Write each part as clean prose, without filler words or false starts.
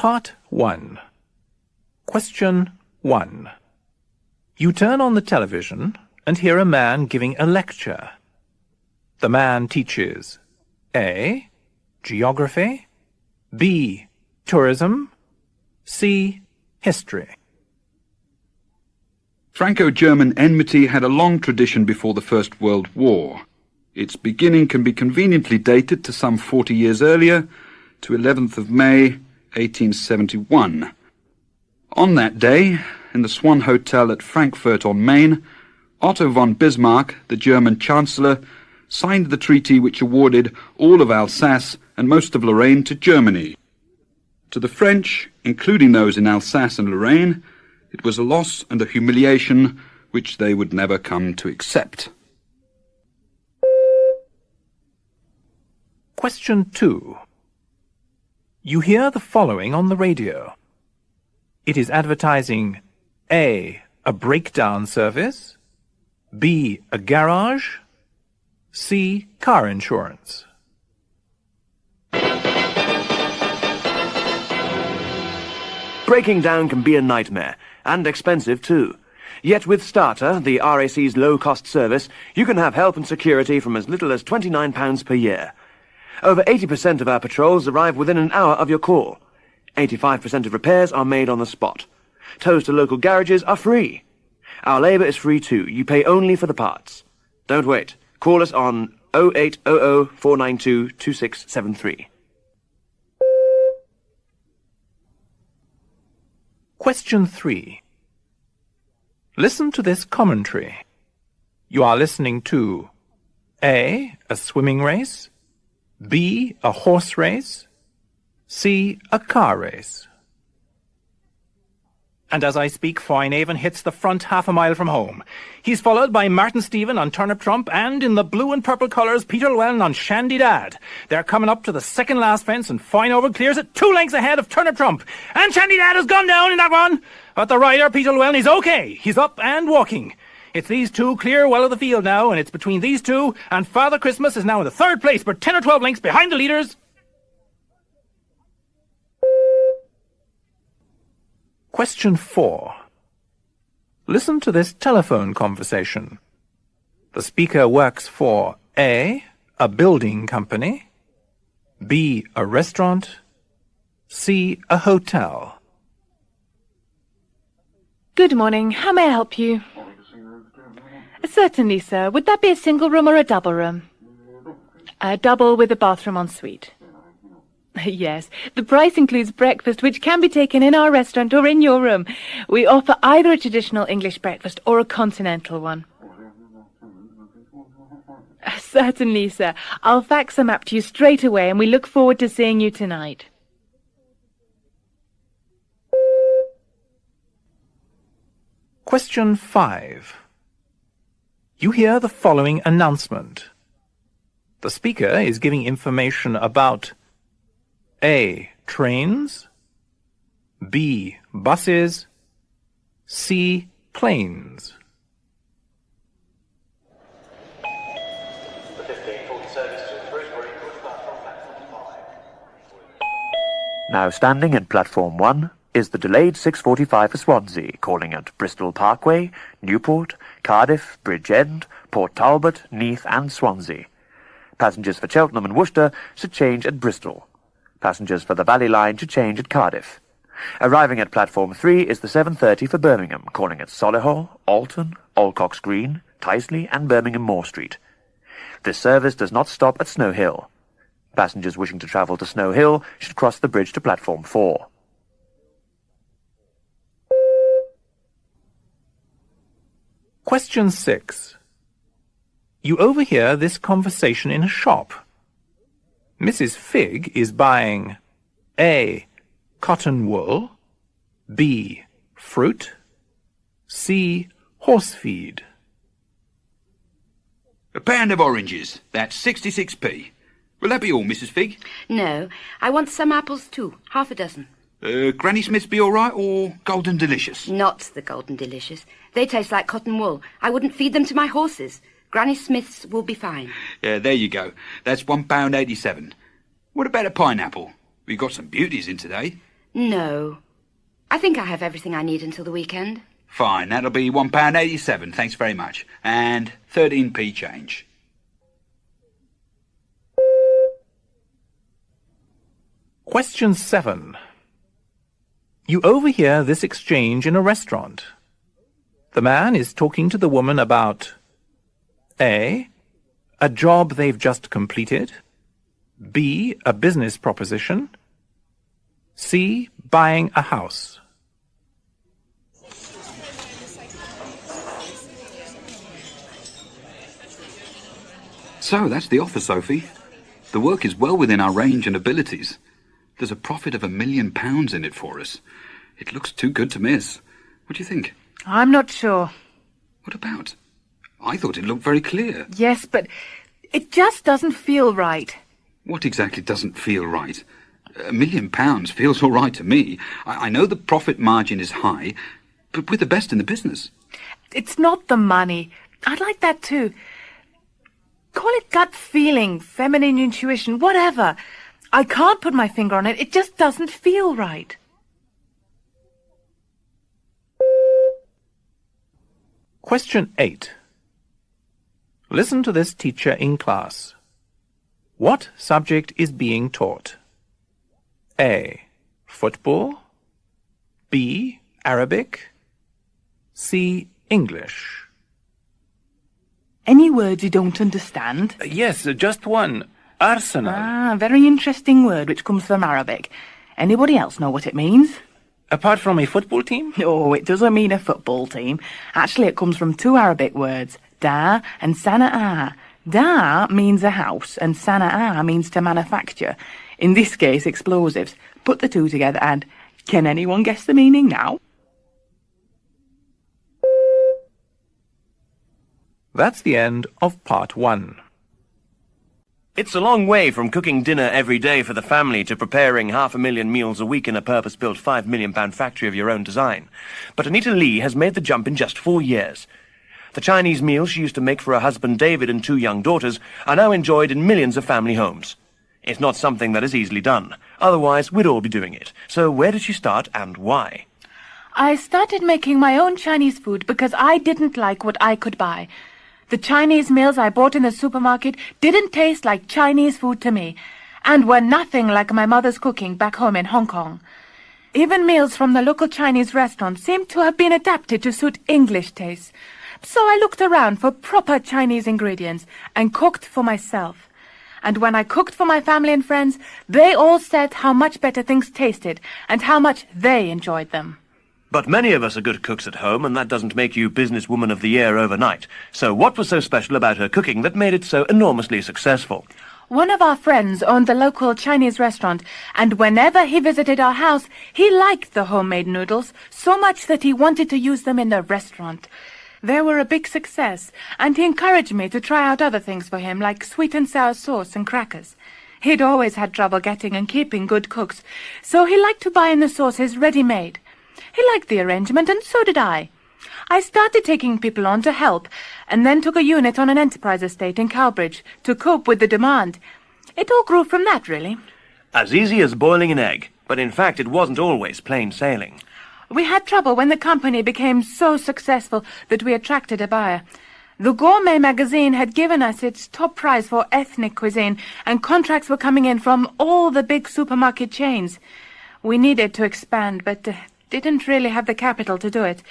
Part 1. Question 1. You turn on the television and hear a man giving a lecture. The man teaches A. Geography, B. Tourism, C. History. Franco-German enmity had a long tradition before the First World War. Its beginning can be conveniently dated to some 40 years earlier, to 11th of May, 1871. On that day, in the Swan Hotel at Frankfurt on Main, Otto von Bismarck, the German Chancellor, signed the treaty which awarded all of Alsace and most of Lorraine to Germany. To the French, including those in Alsace and Lorraine, it was a loss and a humiliation which they would never come to accept. Question 2. You hear the following on the radio. It is advertising A. a breakdown service, B. a garage, C. car insurance. Breaking down can be a nightmare, and expensive too. Yet with Starter, the RAC's low-cost service, you can have help and security from as little as £29 per year. Over 80% of our patrols arrive within an hour of your call. 85% of repairs are made on the spot. Tows to local garages are free. Our labour is free too. You pay only for the parts. Don't wait. Call us on 0800 492 2673. Question 3. Listen to this commentary. You are listening to A. a swimming race, B. a horse race, C. a car race. And as I speak, Foynehaven hits the front half a mile from home. He's followed by Martin Stephen on Turnip Trump, and in the blue and purple colours, Peter Llewellyn on Shandy Dad. They're coming up to the second last fence, and Foynehaven clears it 2 lengths ahead of Turnip Trump. And Shandy Dad has gone down in that one. But the rider, Peter Llewellyn, is okay. He's up and walking. It's these two clear well of the field now, and it's between these two, and Father Christmas is now in the 3rd place, but 10 or 12 lengths behind the leaders. Question 4. Listen to this telephone conversation. The speaker works for A. a building company, B. a restaurant, C. a hotel. Good morning. How may I help you? Certainly, sir. Would that be a single room or a double room? A double with a bathroom en suite. Yes. The price includes breakfast, which can be taken in our restaurant or in your room. We offer either a traditional English breakfast or a continental one. Certainly, sir. I'll fax them up to you straight away, and we look forward to seeing you tonight. Question 5. You hear the following announcement. The speaker is giving information about A. trains, B. buses, C. planes. Now standing at platform 1 is the delayed 6:45 for Swansea, calling at Bristol Parkway, Newport, Cardiff, Bridgend, Port Talbot, Neath and Swansea. Passengers for Cheltenham and Worcester should change at Bristol. Passengers for the Valley Line should change at Cardiff. Arriving at platform 3 is the 7:30 for Birmingham, calling at Solihull, Alton, Alcox Green, Tyseley and Birmingham Moor Street. This service does not stop at Snow Hill. Passengers wishing to travel to Snow Hill should cross the bridge to platform 4. Question 6. You overhear this conversation in a shop. Mrs. Figg is buying A. cotton wool, B. fruit, C. horse feed. A pound of oranges. That's 66p. Will that be all, Mrs. Figg? No, I want some apples too, half a dozen. Granny Smith's be all right, or Golden Delicious? Not the Golden Delicious. They taste like cotton wool. I wouldn't feed them to my horses. Granny Smith's will be fine. There you go. That's £1.87. What about a pineapple? We've got some beauties in today. No. I think I have everything I need until the weekend. Fine, that'll be £1.87, thanks very much. And 13p change. Question 7. You overhear this exchange in a restaurant. The man is talking to the woman about A. A job they've just completed. B. A business proposition. C. Buying a house. So, that's the offer, Sophie. The work is well within our range and abilities. There's a profit of £1 million in it for us. It looks too good to miss. What do you think? I'm not sure. What about? I thought it looked very clear. Yes, but it just doesn't feel right. What exactly doesn't feel right? £1 million feels all right to me. I know the profit margin is high, but we're the best in the business. It's not the money. I'd like that too. Call it gut feeling, feminine intuition, whatever. I can't put my finger on it. It just doesn't feel right. Question 8. Listen to this teacher in class. What subject is being taught? A. Football. B. Arabic. C. English. Any words you don't understand? Yes, just one. Arsenal. Ah, very interesting word which comes from Arabic. Anybody else know what it means? Apart from a football team? No, it doesn't mean a football team. Actually, it comes from two Arabic words, da and sana'a. Da means a house, and sana'a means to manufacture. In this case, explosives. Put the two together and... Can anyone guess the meaning now? That's the end of part 1. It's a long way from cooking dinner every day for the family to preparing 500,000 meals a week in a purpose-built £5 million factory of your own design. But Anita Lee has made the jump in just 4 years. The Chinese meals she used to make for her husband David and 2 young daughters are now enjoyed in millions of family homes. It's not something that is easily done. Otherwise, we'd all be doing it. So where did she start and why? I started making my own Chinese food because I didn't like what I could buy. The Chinese meals I bought in the supermarket didn't taste like Chinese food to me, and were nothing like my mother's cooking back home in Hong Kong. Even meals from the local Chinese restaurant seemed to have been adapted to suit English tastes. So I looked around for proper Chinese ingredients and cooked for myself. And when I cooked for my family and friends, they all said how much better things tasted and how much they enjoyed them. But many of us are good cooks at home, and that doesn't make you Businesswoman of the Year overnight. So what was so special about her cooking that made it so enormously successful? One of our friends owned the local Chinese restaurant, and whenever he visited our house, he liked the homemade noodles so much that he wanted to use them in the restaurant. They were a big success, and he encouraged me to try out other things for him, like sweet and sour sauce and crackers. He'd always had trouble getting and keeping good cooks, so he liked to buy in the sauces ready-made. He liked the arrangement, and so did I. I started taking people on to help, and then took a unit on an enterprise estate in Cowbridge to cope with the demand. It all grew from that, really. As easy as boiling an egg, but in fact it wasn't always plain sailing. We had trouble when the company became so successful that we attracted a buyer. The Gourmet magazine had given us its top prize for ethnic cuisine, and contracts were coming in from all the big supermarket chains. We needed to expand, but didn't really have the capital to do it.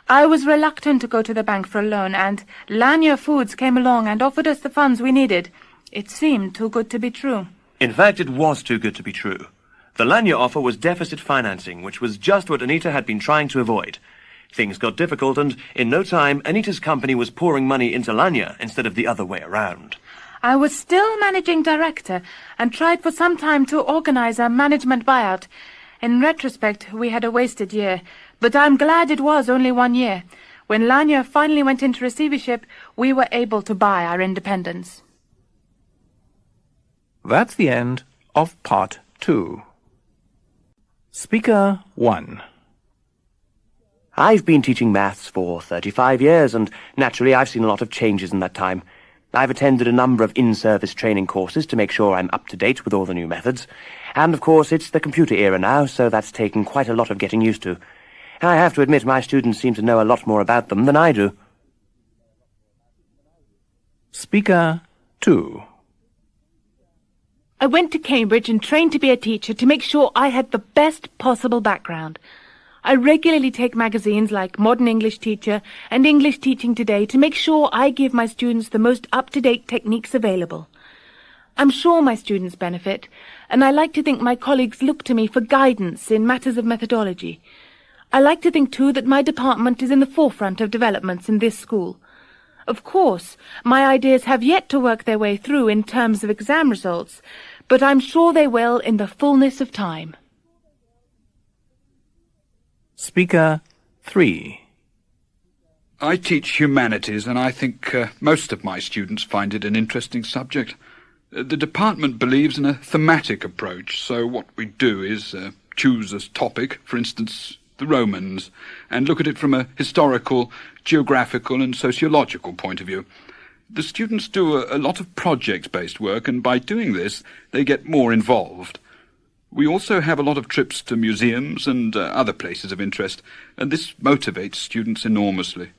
I was reluctant to go to the bank for a loan, and Lanier Foods came along and offered us the funds we needed. It seemed too good to be true. In fact, it was too good to be true. The Lanier offer was deficit financing, which was just what Anita had been trying to avoid. Things got difficult, and in no time, Anita's company was pouring money into Lanier instead of the other way around. I was still managing director, and tried for some time to organize a management buyout. In retrospect, we had a wasted year, but I'm glad it was only 1 year. When Lanier finally went into receivership, we were able to buy our independence. That's the end of part 2. Speaker 1. I've been teaching maths for 35 years, and naturally I've seen a lot of changes in that time. I've attended a number of in-service training courses to make sure I'm up to date with all the new methods. And, of course, it's the computer era now, so that's taken quite a lot of getting used to. I have to admit my students seem to know a lot more about them than I do. Speaker 2. I went to Cambridge and trained to be a teacher to make sure I had the best possible background. I regularly take magazines like Modern English Teacher and English Teaching Today to make sure I give my students the most up-to-date techniques available. I'm sure my students benefit, and I like to think my colleagues look to me for guidance in matters of methodology. I like to think, too, that my department is in the forefront of developments in this school. Of course, my ideas have yet to work their way through in terms of exam results, but I'm sure they will in the fullness of time. Speaker 3. I teach humanities, and I think most of my students find it an interesting subject. The department believes in a thematic approach, so what we do is choose a topic, for instance, the Romans, and look at it from a historical, geographical and sociological point of view. The students do a lot of project-based work, and by doing this, they get more involved. We also have a lot of trips to museums and other places of interest, and this motivates students enormously.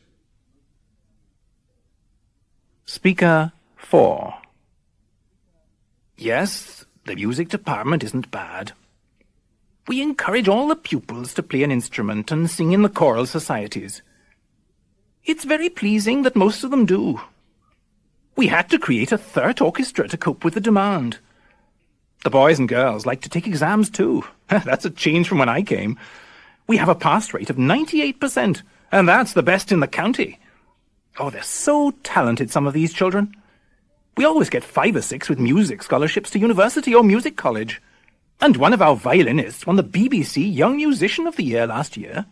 Speaker 4. Yes, the music department isn't bad. We encourage all the pupils to play an instrument and sing in the choral societies. It's very pleasing that most of them do. We had to create a third orchestra to cope with the demand. The boys and girls like to take exams too. That's a change from when I came. We have a pass rate of 98%, and that's the best in the county. Oh, they're so talented, some of these children. We always get 5 or 6 with music scholarships to university or music college. And one of our violinists won the BBC Young Musician of the Year last year.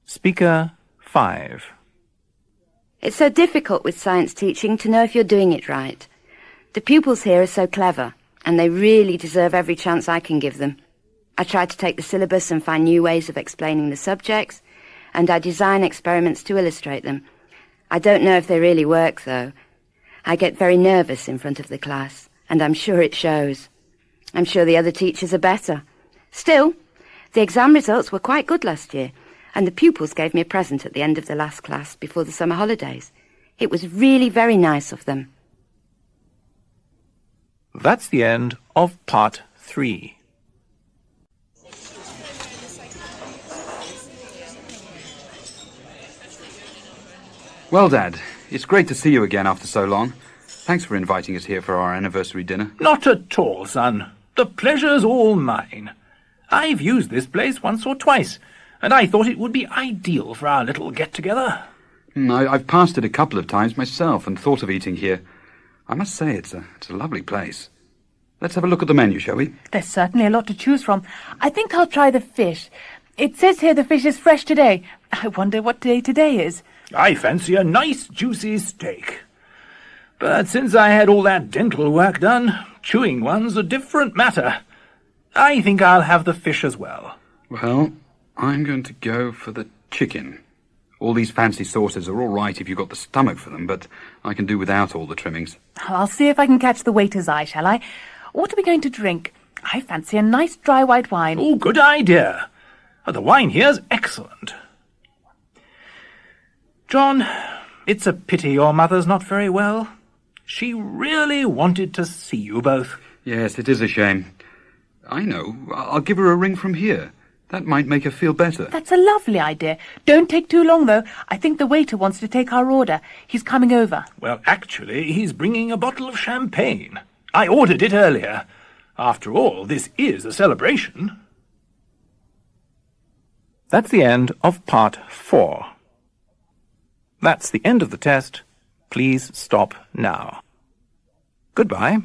Speaker 5. It's so difficult with science teaching to know if you're doing it right. The pupils here are so clever, and they really deserve every chance I can give them. I try to take the syllabus and find new ways of explaining the subjects, and I design experiments to illustrate them. I don't know if they really work, though. I get very nervous in front of the class, and I'm sure it shows. I'm sure the other teachers are better. Still, the exam results were quite good last year, and the pupils gave me a present at the end of the last class before the summer holidays. It was really very nice of them. That's the end of Part 3. Well, Dad, it's great to see you again after so long. Thanks for inviting us here for our anniversary dinner. Not at all, son. The pleasure's all mine. I've used this place once or twice, and I thought it would be ideal for our little get-together. I've passed it a couple of times myself and thought of eating here. I must say it's a lovely place. Let's have a look at the menu, shall we? There's certainly a lot to choose from. I think I'll try the fish. It says here the fish is fresh today. I wonder what day today is. I fancy a nice juicy steak. But since I had all that dental work done, chewing one's a different matter. I think I'll have the fish as well. Well, I'm going to go for the chicken. All these fancy sauces are all right if you've got the stomach for them, but I can do without all the trimmings. I'll see if I can catch the waiter's eye, shall I? What are we going to drink? I fancy a nice dry white wine. Oh, good idea. The wine here's excellent. John, it's a pity your mother's not very well. She really wanted to see you both. Yes, it is a shame. I know. I'll give her a ring from here. That might make her feel better. That's a lovely idea. Don't take too long, though. I think the waiter wants to take our order. He's coming over. Well, actually, he's bringing a bottle of champagne. I ordered it earlier. After all, this is a celebration. That's the end of Part 4. That's the end of the test. Please stop now. Goodbye.